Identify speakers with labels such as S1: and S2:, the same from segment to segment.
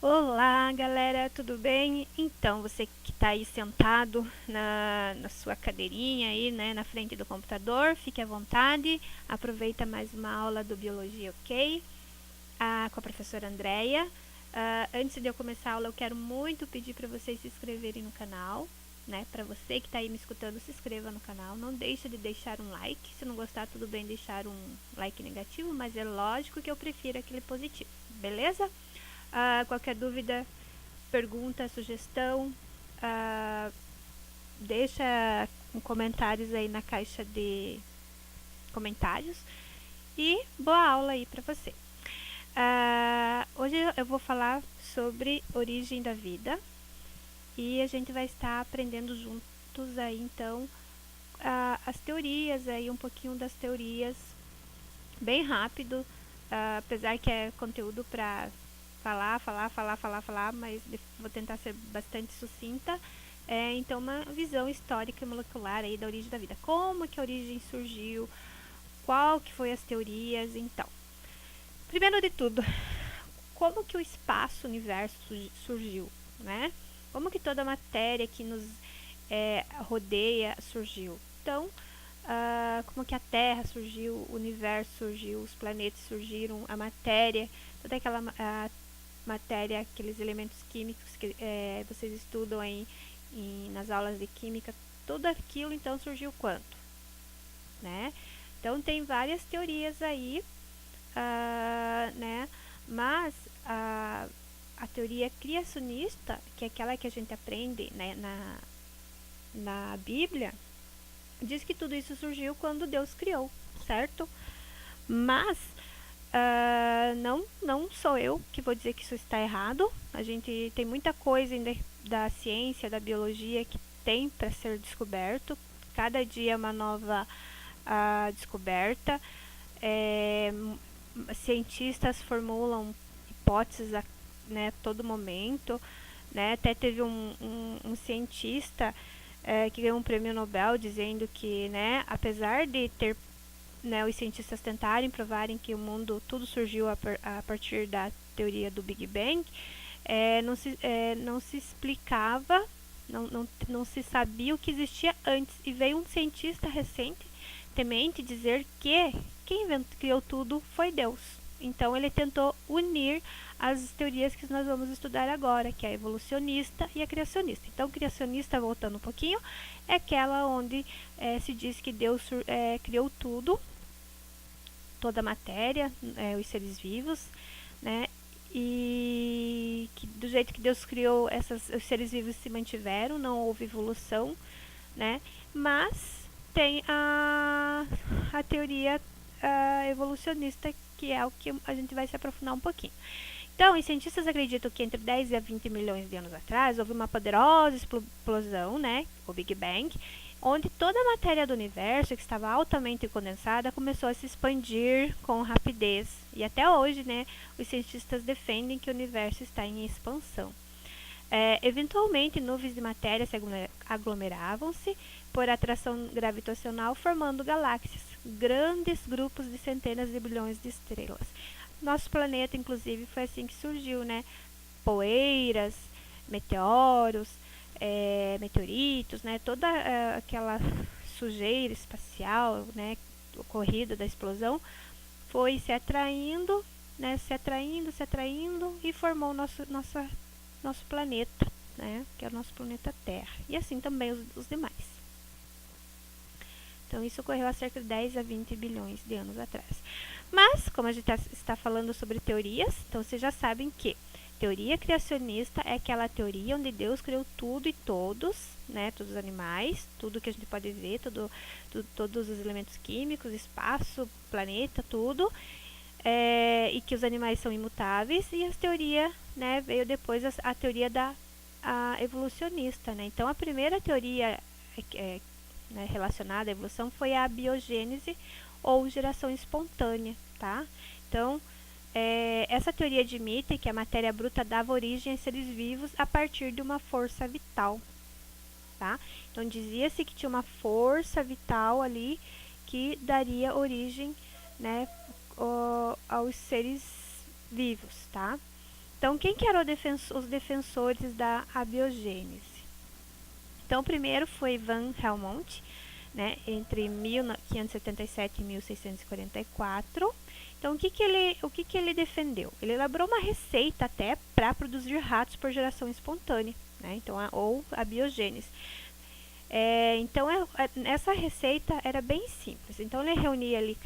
S1: Olá, galera, tudo bem? Então, você que está aí sentado na sua cadeirinha aí, né, na frente do computador, fique à vontade, aproveita mais uma aula do Biologia OK? Com a professora Andreia. Antes de eu começar a aula, eu quero muito pedir para vocês se inscreverem no canal, né? Para você que está aí me escutando, se inscreva no canal. Não deixe de deixar um like. Se não gostar, tudo bem deixar um like negativo, mas é lógico que eu prefiro aquele positivo, beleza? Qualquer dúvida, pergunta, sugestão, deixa comentários aí na caixa de comentários. E boa aula aí para você. Hoje eu vou falar sobre origem da vida e a gente vai estar aprendendo juntos aí então as teorias aí, um pouquinho das teorias, bem rápido, apesar que é conteúdo para falar, mas vou tentar ser bastante sucinta. Então, uma visão histórica e molecular aí da origem da vida. Como que a origem surgiu, qual que foi as teorias, então. Primeiro de tudo, como que o espaço-universo surgiu, né? Como que toda a matéria que nos rodeia surgiu. Então, como que a Terra surgiu, o universo surgiu, os planetas surgiram, a matéria, toda aquela matéria, aqueles elementos químicos que vocês estudam aí nas aulas de química, tudo aquilo então surgiu quando, né? Então tem várias teorias aí, né? Mas a teoria criacionista, que é aquela que a gente aprende, né, na Bíblia, diz que tudo isso surgiu quando Deus criou, certo? Mas não sou eu que vou dizer que isso está errado. A gente tem muita coisa ainda da ciência, da biologia que tem para ser descoberto. Cada dia é uma nova descoberta. Cientistas formulam hipóteses a todo momento, né? Até teve um cientista que ganhou um prêmio Nobel dizendo que, né, apesar de ter, né, os cientistas tentarem provarem que o mundo tudo surgiu a partir da teoria do Big Bang, não se explicava, não se sabia o que existia antes. E veio um cientista recentemente dizer que quem criou tudo foi Deus. Então ele tentou unir as teorias que nós vamos estudar agora, que é a evolucionista e a criacionista. Então, criacionista, voltando um pouquinho, é aquela onde se diz que Deus criou tudo, toda a matéria, os seres vivos, né? E que do jeito que Deus criou, os seres vivos se mantiveram, não houve evolução, né? Mas tem a teoria evolucionista, que é o que a gente vai se aprofundar um pouquinho. Então, os cientistas acreditam que entre 10 a 20 milhões de anos atrás houve uma poderosa explosão, né, o Big Bang, onde toda a matéria do universo, que estava altamente condensada, começou a se expandir com rapidez. E até hoje, né, os cientistas defendem que o universo está em expansão. Eventualmente, nuvens de matéria se aglomeravam-se por atração gravitacional, formando galáxias, grandes grupos de centenas de bilhões de estrelas. Nosso planeta, inclusive, foi assim que surgiu, né? Poeiras, meteoros, meteoritos, né? Toda aquela sujeira espacial, né, ocorrida da explosão, foi se atraindo, né? Se atraindo e formou nosso planeta, né? Que é o nosso planeta Terra. E assim também os demais. Então, isso ocorreu há cerca de 10 a 20 bilhões de anos atrás. Mas, como a gente está falando sobre teorias, então vocês já sabem que teoria criacionista é aquela teoria onde Deus criou tudo e todos, né, todos os animais, tudo que a gente pode ver, todos os elementos químicos, espaço, planeta, tudo, e que os animais são imutáveis. E a teoria, né, veio depois a teoria a evolucionista, né? Então, a primeira teoria né, relacionada à evolução foi a biogênese ou geração espontânea, tá? Então, essa teoria admite que a matéria bruta dava origem a seres vivos a partir de uma força vital, tá? Então, dizia-se que tinha uma força vital ali que daria origem, né, aos seres vivos, tá? Então, quem que eram os defensores da abiogênese? Então, o primeiro foi Van Helmont, né, entre 1577 e 1644. Então, o que que ele defendeu? Ele elaborou uma receita até para produzir ratos por geração espontânea, né, então, ou a biogênese. Então, essa receita era bem simples. Então, ele reunia ali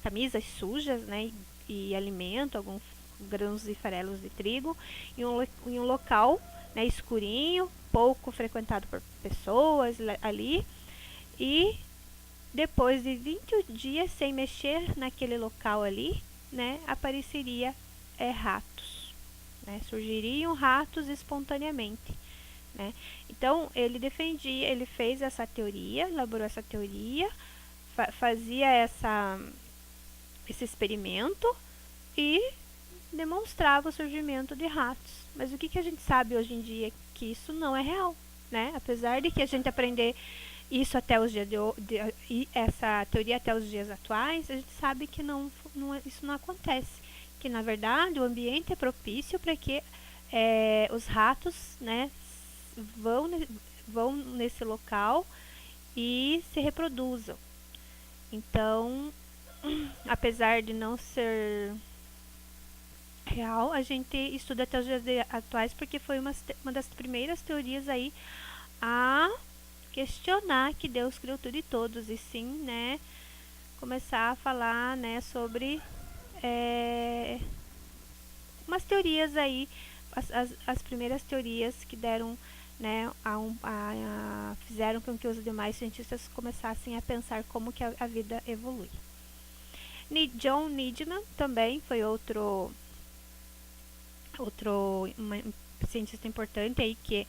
S1: camisas sujas, né, e alimento, alguns grãos e farelos de trigo, em um local, né, escurinho, pouco frequentado por pessoas ali, e depois de 21 dias sem mexer naquele local ali, né, apareceria ratos, né, surgiriam ratos espontaneamente, né. Então ele fez essa teoria, elaborou essa teoria, fazia esse experimento e demonstrava o surgimento de ratos. Mas o que a gente sabe hoje em dia? Que isso não é real, né? Apesar de que a gente aprender isso até os dias essa teoria até os dias atuais, a gente sabe que isso não acontece. Que na verdade o ambiente é propício para que os ratos, né, vão nesse local e se reproduzam. Então, apesar de não ser real, a gente estuda até os dias atuais porque foi uma das primeiras teorias aí a questionar que Deus criou tudo e todos, e sim, né, começar a falar, né, sobre umas teorias aí, as primeiras teorias que deram, né, fizeram com que os demais cientistas começassem a pensar como que a vida evolui. John Needham também foi outro cientista importante aí que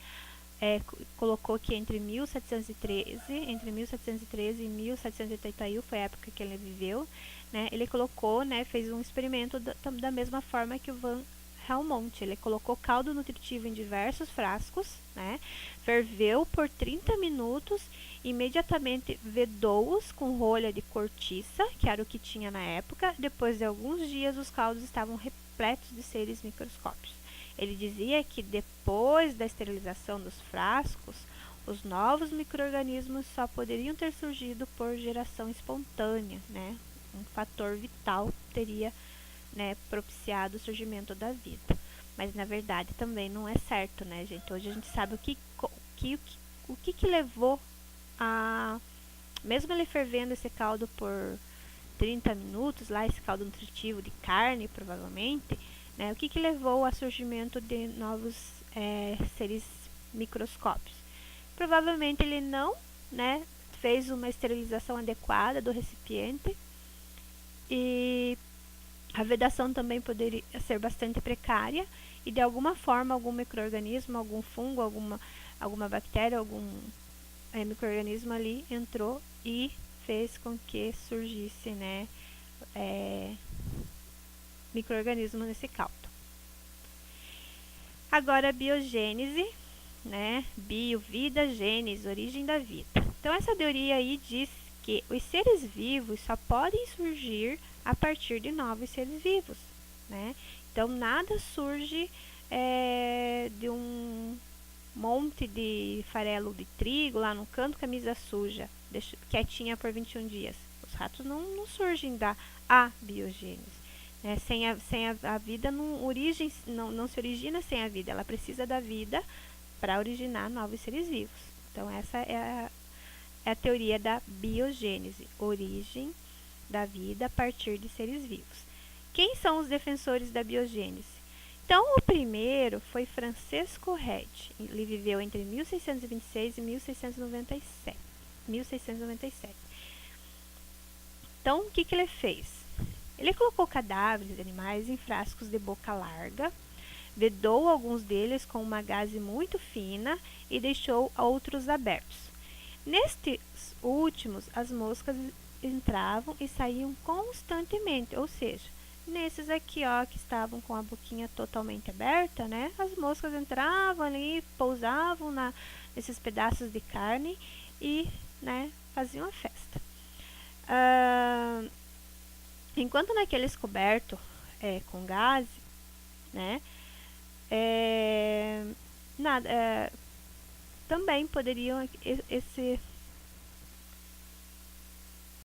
S1: colocou que entre 1713 e 1781 foi a época que ele viveu, né? Ele colocou, né, fez um experimento da mesma forma que o Van Helmont. Ele colocou caldo nutritivo em diversos frascos, né? Ferveu por 30 minutos, imediatamente vedou-os com rolha de cortiça, que era o que tinha na época. Depois de alguns dias, os caldos estavam repletos de seres microscópicos. Ele dizia que depois da esterilização dos frascos, os novos micro-organismos só poderiam ter surgido por geração espontânea, né? Um fator vital teria, né, propiciado o surgimento da vida. Mas na verdade também não é certo, né, gente? Hoje a gente sabe o que levou a... Mesmo ele fervendo esse caldo por 30 minutos, lá esse caldo nutritivo de carne, provavelmente, né, o que levou ao surgimento de novos seres microscópicos? Provavelmente ele não, né, fez uma esterilização adequada do recipiente, e a vedação também poderia ser bastante precária, e de alguma forma algum micro-organismo, algum fungo, alguma bactéria, algum micro-organismo ali entrou e fez com que surgisse, né, micro-organismo nesse caldo. Agora a biogênese, né, bio, vida, gênese, origem da vida. Então essa teoria aí diz que os seres vivos só podem surgir a partir de novos seres vivos, né? Então nada surge de um monte de farelo de trigo lá no canto, camisa suja, quietinha por 21 dias. Os ratos não surgem da abiogênese. Né? Sem a vida não se origina sem a vida. Ela precisa da vida para originar novos seres vivos. Então essa é a teoria da biogênese, origem da vida a partir de seres vivos. Quem são os defensores da biogênese? Então, o primeiro foi Francisco Redi. Ele viveu entre 1626 e 1697. Então, o que ele fez? Ele colocou cadáveres de animais em frascos de boca larga, vedou alguns deles com uma gaze muito fina e deixou outros abertos. Nestes últimos, as moscas entravam e saíam constantemente, ou seja, nesses aqui, ó, que estavam com a boquinha totalmente aberta, né, as moscas entravam ali, pousavam nesses pedaços de carne e, né, faziam a festa. Enquanto naqueles cobertos com gás, né, é, nada, também poderiam